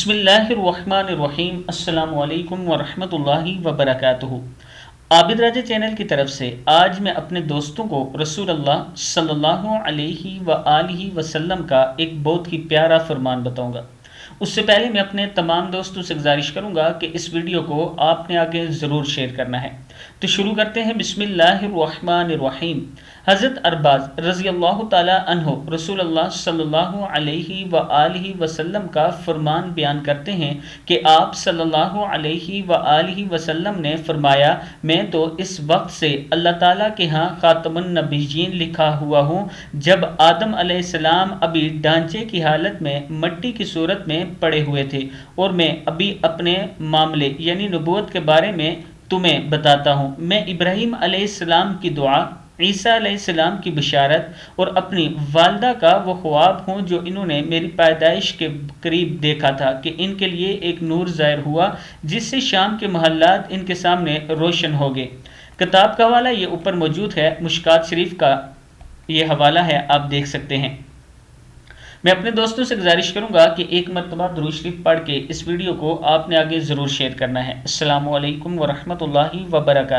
بسم اللہ الرحمن الرحیم، السلام علیکم ورحمۃ اللہ وبرکاتہ۔ عابد راجہ چینل کی طرف سے آج میں اپنے دوستوں کو رسول اللہ صلی اللہ علیہ وآلہ وسلم کا ایک بہت ہی پیارا فرمان بتاؤں گا۔ اس سے پہلے میں اپنے تمام دوستوں سے گزارش کروں گا کہ اس ویڈیو کو آپ نے آگے ضرور شیئر کرنا ہے۔ تو شروع کرتے ہیں۔ بسم اللہ الرحمن الرحیم۔ حضرت ارباز رضی اللہ تعالی عنہ رسول اللہ صلی اللہ علیہ وآلہ وسلم کا فرمان بیان کرتے ہیں کہ آپ صلی اللہ علیہ وآلہ وسلم نے فرمایا، میں تو اس وقت سے اللہ تعالیٰ کے ہاں خاتم النبیین لکھا ہوا ہوں جب آدم علیہ السلام ابھی ڈھانچے کی حالت میں مٹی کی صورت میں پڑے ہوئے تھے، اور میں ابھی اپنے معاملے یعنی نبوت کے بارے میں تمہیں بتاتا ہوں۔ میں ابراہیم علیہ السلام کی دعا، عیسیٰ علیہ السلام کی بشارت اور اپنی والدہ کا وہ خواب ہوں جو انہوں نے میری پیدائش کے قریب دیکھا تھا کہ ان کے لیے ایک نور ظاہر ہوا جس سے شام کے محلات ان کے سامنے روشن ہو گئے۔ کتاب کا حوالہ یہ اوپر موجود ہے، مشکات شریف کا یہ حوالہ ہے، آپ دیکھ سکتے ہیں۔ میں اپنے دوستوں سے گزارش کروں گا کہ ایک مرتبہ درود شریف پڑھ کے اس ویڈیو کو آپ نے آگے ضرور شیئر کرنا ہے۔ السلام علیکم ورحمۃ اللہ وبرکاتہ۔